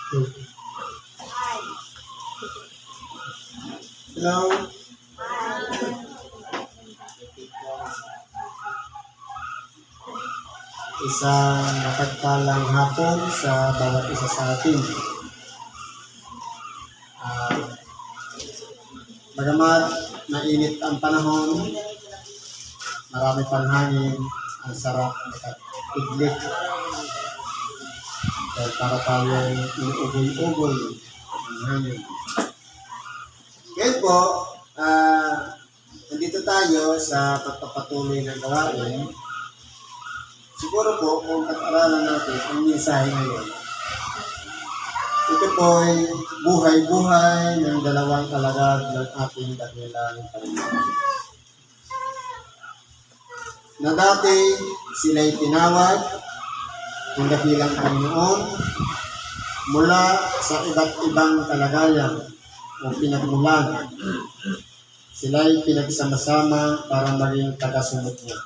Hello. Isang mapagpalang hapon sa bawat isa sa atin. Bagamat mainit ang panahon, marami pang hangin, ang sarap nakapiglit. Dahil para tayong inuugoy-ugoy ang hangin. Ngayon po, nandito tayo sa pagpapatuloy ng gawain. Siguro po, kung pag-aralan natin ang mensahe ngayon, ito po ay buhay-buhay ng dalawang alagad ng ating dakilang Panginoon. Na dati sila'y tinawag ng dakilang Panginoon mula sa iba't ibang kalagayan o pinagmulan. Sila'y pinagsama-sama para maging tagasunod niya.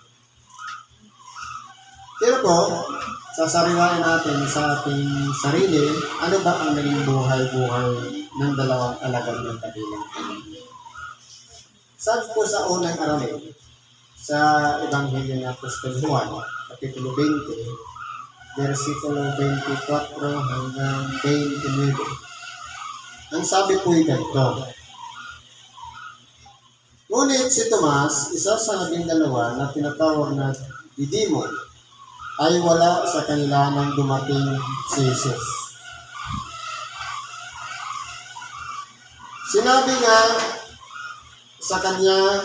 Pero po, sasariwain natin sa ating sarili, ano ba ang naging buhay-buhay ng dalawang alagad ng dakilang Panginoon. Sabi po sa unang aralin, sa Ebanghelyo ni Apostol Juan, Kapitulo 20, versikulo 24 hanggang 29. Ang sabi po ay ganito. Ngunit si Tomas, isa sa 12 na tinatawag na Didimo, ay wala sa kanila nang dumating si Jesus. Sinabi nga sa kanya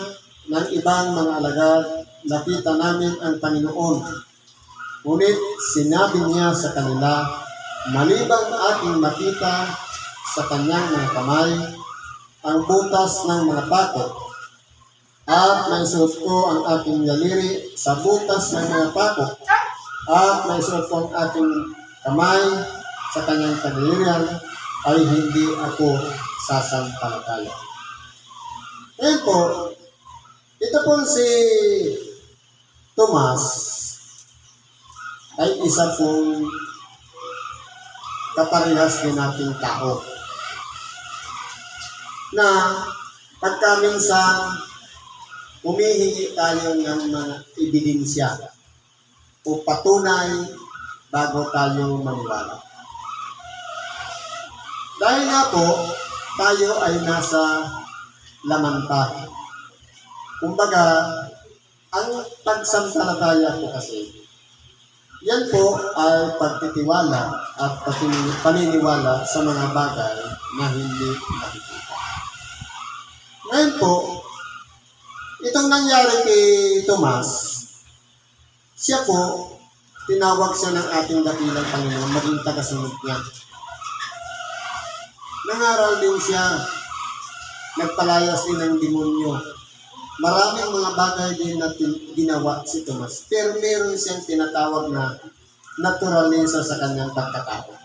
ng ibang mga alagad, nakita namin ang Panginoon. Ngunit sinabi niya sa kanila, malibang aking makita sa kanyang mga kamay ang butas ng mga pakot, at maisuot ko ang aking daliri sa butas ng mga pakot, at maisuot ko ang aking kamay sa kanyang kadaliran, ay hindi ako sasampalataya. Ngayon po, ito po si Tomas ay isa pong kaparehas din nating tao na pagka minsan humihingi tayo ng mga ebidensya o patunay bago tayo maniwala. Dahil nga po, tayo ay nasa lamanta. Kumbaga, ang pagsampalataya po kasi, yan po ay pagtitiwala at paniniwala sa mga bagay na hindi nakikita. Ngayon po, itong nangyari kay Tomas, siya po, tinawag siya ng ating dakilang Panginoon, maging tagasunod niya. Nangaral din siya, nagpalayas din ng demonyo. Maraming mga bagay din na ginawa si Tomas, pero meron siyang tinatawag na naturalisa sa kanyang pagkatao.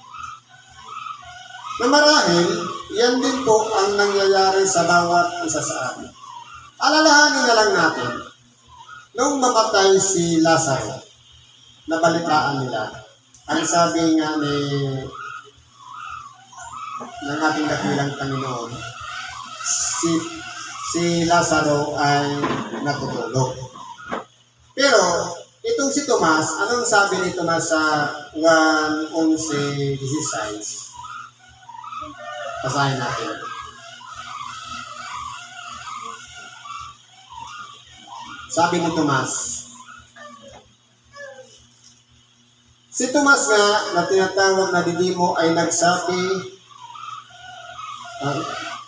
Na marahil, yan din po ang nangyayari sa bawat isa sa atin. Alalahanin na lang natin, nung mamatay si Lazaro, nabalitaan nila, ang sabi nga ng ating dakilang Panginoon, si Lazaro ay natutulog. Pero, itong si Tomas, anong sabi ni Tomas sa 1:11-16? Basahin natin. Sabi ni Tomas, si Tomas nga, na tinatawag na Didimo, ay nagsabi,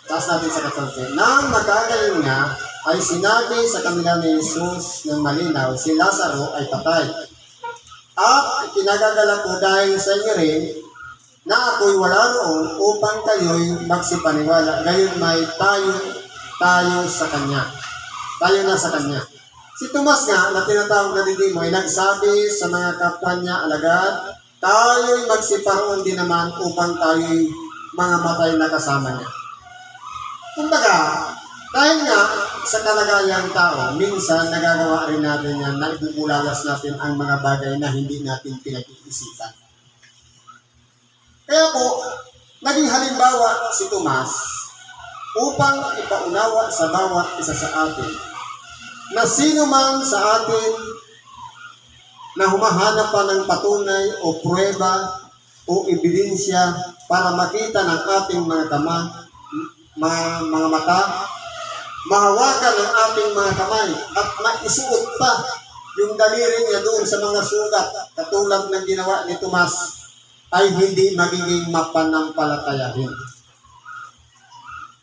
taas natin sa 14, nang magkagayon nga, ay sinabi sa kanila ni Jesus ng malinaw, si Lazaro ay patay. At kinagagalak ko dahil sa inyo rin, na ako'y wala roon upang kayo'y magsipaniwala. Gayon may tayo sa Kanya. Tayo na sa Kanya. Si Tomas nga, na tinatawag na Didimo, ay nagsabi sa mga kapwa niya alagad, tayo'y magsiparoon din naman upang tayo'y mga matay na kasama niya. Kumbaga, dahil nga sa kalagayang tao, minsan nagagawa rin natin yan na ibubulalas natin ang mga bagay na hindi natin pinag-iisipan. Kaya po, naging halimbawa si Tomas upang ipaunawa sa bawat isa sa atin na sino man sa atin na humahanap pa ng patunay o pruweba o ebidensya para makita ng ating mga mata, mahawakan ng ating mga kamay at maisuot pa yung daliri niya doon sa mga sugat katulad ng ginawa ni Tomas, ay hindi magiging mapanampalatayahin.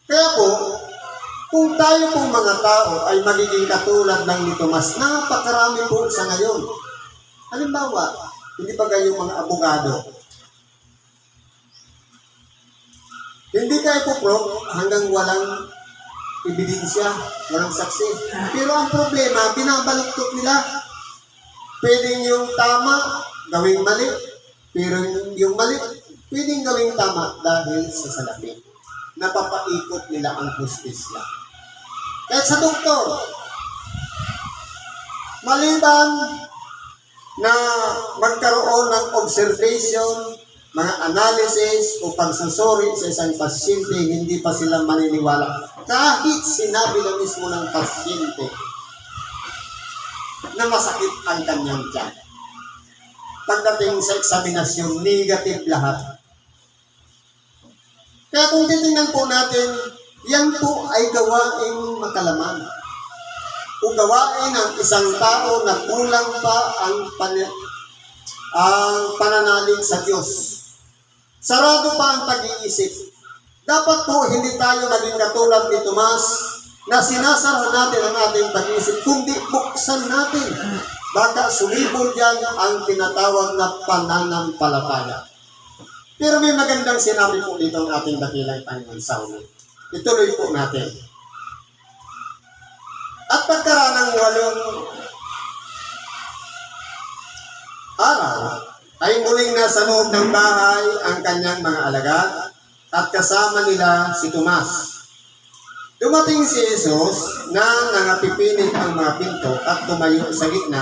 Kaya po, kung tayo pong mga tao ay magiging katulad ng ni Tomas, napakarami po sa ngayon. Halimbawa, hindi pa kayong mga abogado. Hindi kayo po hanggang walang ebidensya, walang saksi. Pero ang problema, binabaluktot nila. Pwedeng yung tama, gawing mali. Pero yung mali, pwedeng gawing tama dahil sa salapi. Napapaikot nila ang hustisya. Kahit sa doktor, maliban na magkaroon ng observation, mga analysis o pagsusuri sa isang pasyente, hindi pa sila maniniwala. Kahit sinabi na mismo ng pasyente na masakit ang kanyang tiyan. Pagdating sa eksaminasyon, negative lahat. Kaya kung titingnan po natin, yan po ay gawaing makalaman. O gawain ng isang tao na kulang pa ang pananalig sa Diyos. Sarado pa ang pag-iisip. Dapat po hindi tayo maging katulad ni Tomas na sinasara natin ang ating pag-iisip, kundi buksan natin. Baka sumibol dyan ang tinatawag na pananampalataya. Pero may magandang sinabi po dito ang ating dakilang Panginoon Sauli. Ituloy po natin. At pagkaraan ng 8 araw, ay muling nasa loob ng bahay ang kanyang mga alagad at kasama nila si Tomas. Dumating si Jesus na nangapipilit ang mga pinto at tumayo sa gitna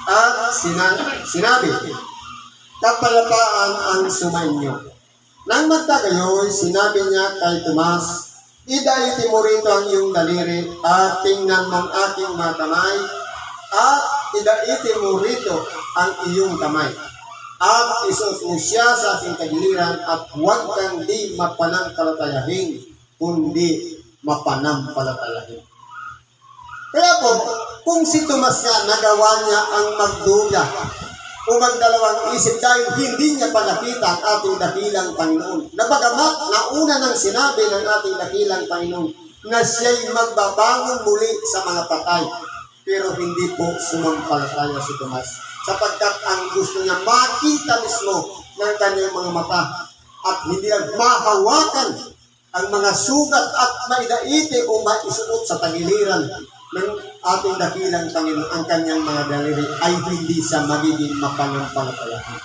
at sinabi, "Kapayapaan ang sumainyo." Nang magtagayoy, sinabi niya kay Tomas, "Idaiti mo rito ang iyong daliri at tingnan mong aking mga kamay at idaiti mo rito ang iyong kamay. At isuot mo siya sa aking kagiliran at huwag kang di mapanampalatayahin, kundi mapanampalatayahin." Kaya po, kung si Tomas nga nagawa niya ang magduda o magdalawang isip dahil hindi niya pa nakita ang ating dakilang Panginoon, na bagamat nauna nang sinabi ng ating dakilang Panginoon na siya'y magbabangon muli sa mga patay, pero hindi po sumampalataya si Tomas, sapagkat ang gusto niya makita mismo ng kanyang mga mata at hindi lang mahawakan ang mga sugat at maidaite o maisuot sa tagiliran ng ating dakilang Panginoon ang kanyang mga daliri, ay hindi siya magiging mapanampalatayahan.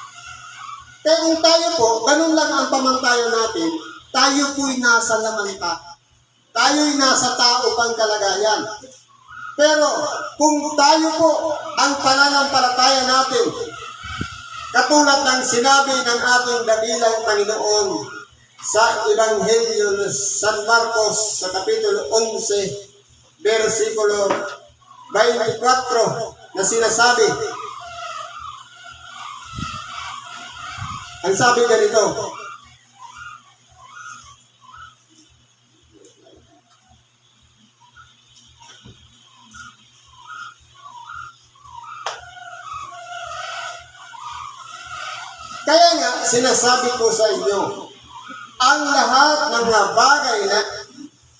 Kaya kung tayo po, ganun lang ang pamantayan natin, tayo po'y nasa lamanta. Tayo'y nasa tao pang kalagayan. Pero kung tayo po ang pananampalataya natin, katulad ng sinabi ng ating dakilang Panginoon sa Ebanghelyo ng San Marcos sa Kapitulo 11, versikulo 24, na sinasabi, ang sabi ganito, "Kaya nga, sinasabi ko sa inyo, ang lahat ng mga bagay na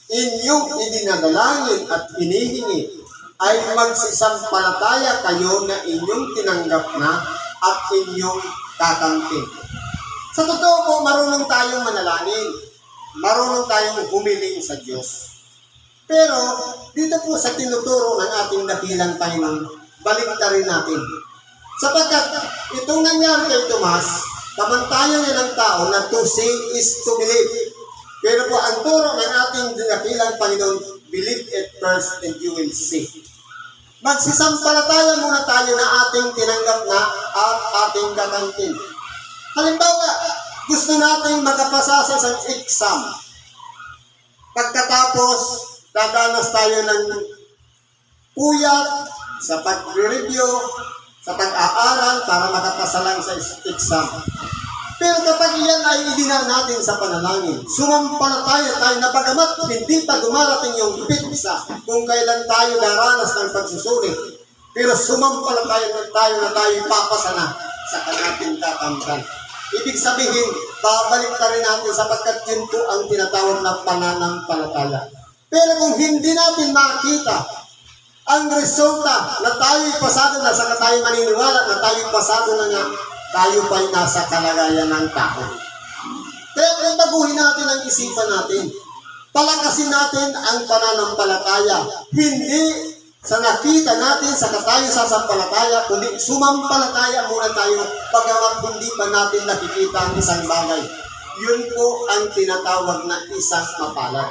inyong idinadalangin at hinihingi ay magsisampalataya kayo na inyong tinanggap na at inyong kakamtin." Sa totoo po, marunong tayong manalangin. Marunong tayong humiling sa Diyos. Pero dito po sa tinuturo ng ating dakilang Panginoon, baliktarin natin. Sapagkat itong nangyari kay Tomas, kamantayan niya ng tao na to see is to believe. Pero po ang turo ng ating dakilang Panginoon, believe it first and you will see. Magsisampalataya muna tayo na ating tinanggap na at ating kakamtin. Halimbawa, Gusto nating makapasa sa isang exam. Pagkatapos, dadanas tayo ng puyat sa pag-review, sa pag-aaral para makapasa lang sa exam. Pero kapag iyan ay idina natin sa panalangin, sumampalataya tayo na bagamat hindi pa dumarating yung pitsa kung kailan tayo daranas ng pagsusulit, pero sumampalataya tayo na tayo papasa na sa kanating kakamtan. Ibig sabihin, babalik ta rin natin sapagkat yun po ang tinatawag na pananampalataya. Pero kung hindi natin makita ang resulta na tayo'y pasado na, saka tayo maniniwala na tayo'y pasado na nga, tayo pa'y nasa kalagayan ng tao. Kaya kung baguhin natin ang isipan natin, palakasin natin ang pananampalataya. Hindi sa nakita natin sa tayo sasampalataya, kundi sumampalataya muna tayo pagamat hindi pa natin nakikita ang isang bagay. Yun po ang tinatawag na isang mapalad.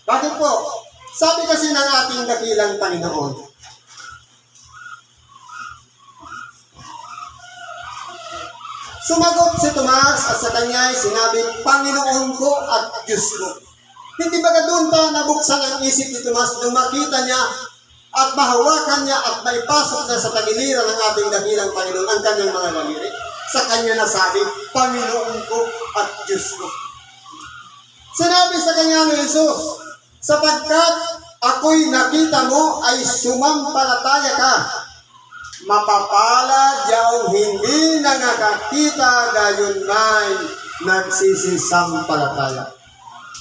Bakit po? Sabi kasi ng ating dakilang Panginoon, sumagot si Tomas at sa kanya'y sinabi, Panginoon ko at Diyos ko. Hindi ba doon pa nabuksan ang isip ni Tomas nung makita niya at mahawakan niya at maipasok niya sa tagiliran ng ating dakilang Panginoon ang kanyang mga daliri? Sa kanya nasabi, Panginoon ko at Diyos ko. Sinabi sa kanya ni Jesus, sapagkat ako'y nakita mo ay sumampalataya ka. Mapapalad yaong hindi nakakita gayon may nagsisisampalataya.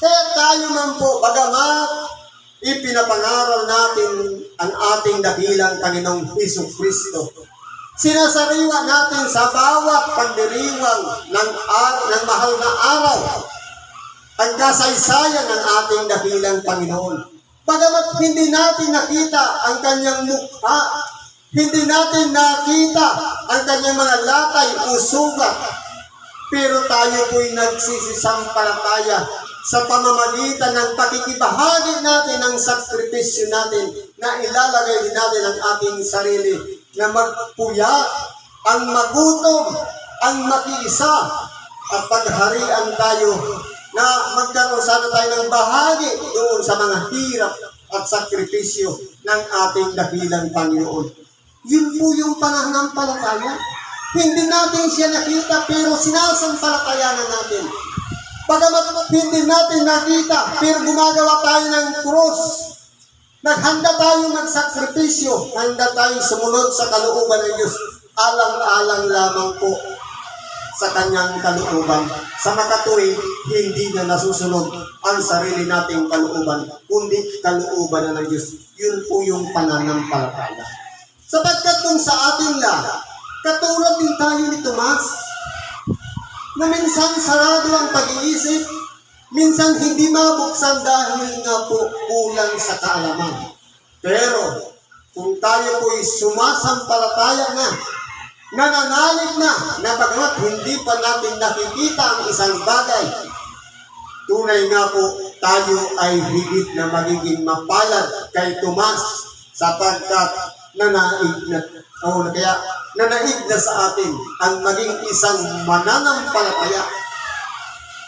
Kaya tayo man po, bagamat ipinapangaral natin ang ating dakilang Panginoong Hesukristo, sinasariwa natin sa bawat pagdiriwang ng mahal na araw ang kasaysayan ng ating dakilang Panginoon. Bagamat hindi natin nakita ang kanyang mukha, hindi natin nakita ang kanyang mga latay o sugat, pero tayo po'y nagsisisampalataya sa pamamagitan ng pakikibahagi natin ng sakripisyo natin na ilalagay din natin ang ating sarili na magpuyat, ang magutom, ang makiisa, at pagharian tayo na magkaroon sana tayo ng bahagi doon sa mga hirap at sakripisyo ng ating dakilang Panginoon. Yun po yung pananampalataya. Hindi natin siya nakita pero sinasampalatayanan natin. Bagamat hindi natin nakita pero gumagawa tayo ng krus. Naghanda tayo magsakripisyo. Handa tayong sumunod sa kalooban ng Diyos. Alang-alang lamang po sa kanyang kalooban. Sa makatuwid, hindi na nasusunod ang sarili nating kalooban, kundi kalooban na ng Diyos. Yun po yung pananampalataya. Sapagkat kung sa ating lahat, katulad din tayo ni Tomas, na minsan sarado ang pag-iisip, minsan hindi mabuksan dahil nga po kulang sa kaalaman. Pero, kung tayo po'y sumasampalataya na, nananalig na bagamat hindi pa natin nakikita ang isang bagay, tunay nga po tayo ay higit na magiging mapalad kay Tomas sapagkat nanaig na sa atin ang maging isang mananampalataya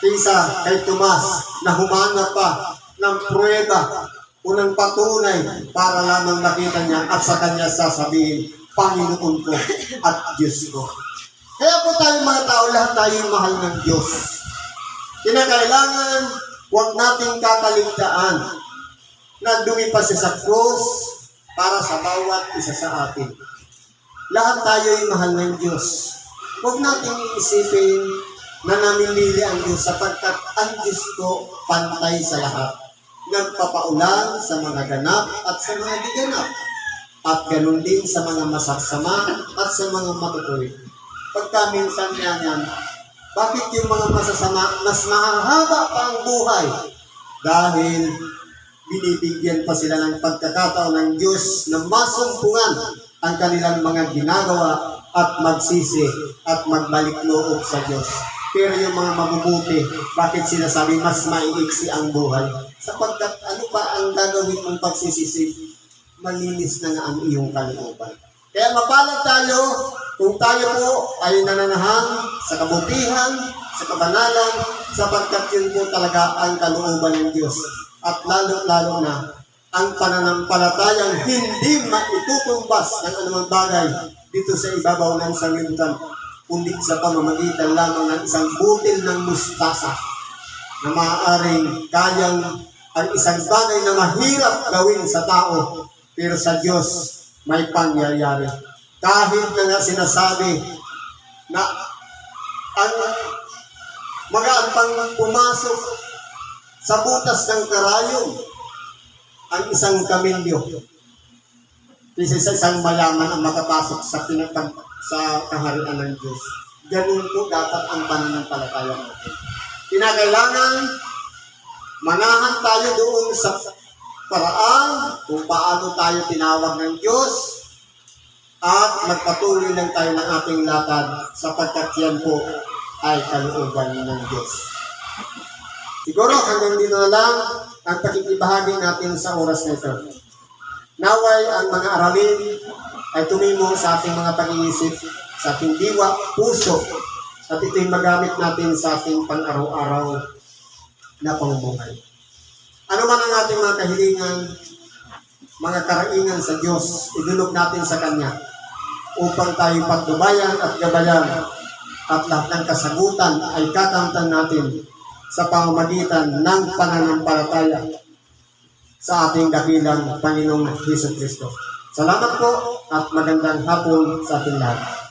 kaysa kay Tomas na humanap pa ng pruweba o ng patunay para lamang makita niya at sa kanya sasabihin, Panginoon ko at Diyos ko. Kaya po tayo mga tao, lahat tayo mahal ng Diyos. Kinakailangan, huwag nating kakaligtaan na dumipas sa krus para sa bawat isa sa atin. Lahat tayo ay mahal ng Diyos. Huwag nating iisipin na namimili ang Diyos sapagkat ang Diyos ko pantay sa lahat. Nagpapaulan sa mga ganap at sa mga di ganap. At ganun din sa mga masaksama at sa mga matutuwid. Pagka minsan yan, bakit yung mga masasama mas mahahaba pa ang buhay? Dahil binibigyan pa sila ng pagkakataon ng Diyos na masumpungan ang kanilang mga ginagawa at magsisi at magbalik loob sa Diyos. Pero yung mga mabubuti, bakit sinasabi mas maiiksi ang buhay? Sapagkat ano pa ang gagawin mong pagsisisi? Malinis na nga ang iyong kalooban. Kaya mapalad tayo kung tayo po ay nananahan sa kabutihan, sa sa kabanalan, sapagkat yun po talaga ang kalooban ng Diyos. At lalo-lalo na, ang pananampalatayang hindi maitutumbas ng anumang bagay dito sa ibabaw ng sanglibutan, kundi sa pamamagitan lamang ng isang butil ng mustasa na maaaring kayang ang isang bagay na mahirap gawin sa tao, pero sa Diyos may pangyayari. Kahit na nga sinasabi na ang magaan pang pumasok sa butas ng karayom ang isang kamilyo, kasi sa isang mayaman ang makapasok sa kaharian ng Diyos. Ganun po dapat ang pananampalataya natin. Kinakailangan manahan tayo doon sa paraan kung paano tayo tinawag ng Diyos at magpatuloy lang tayo ng ating lakad sapagkat yan po ay kalooban ng Diyos. Siguro hanggang dito na lang ang pakikibahagi natin sa oras na ito. Naway ang mga aralin ay tumimo sa ating mga pag-iisip, sa ating diwa, puso, at ito'y magamit natin sa ating pang-araw-araw na pamumuhay. Ano man ang ating mga kahilingan, mga karaingan sa Diyos, idulog natin sa Kanya upang tayo pagdubayan at gabayan at lahat ng kasagutan ay kakamtan natin sa pamamagitan ng pananampalataya sa ating dakilang Panginoong Hesus Kristo. Salamat po at magandang hapon sa ating lahat.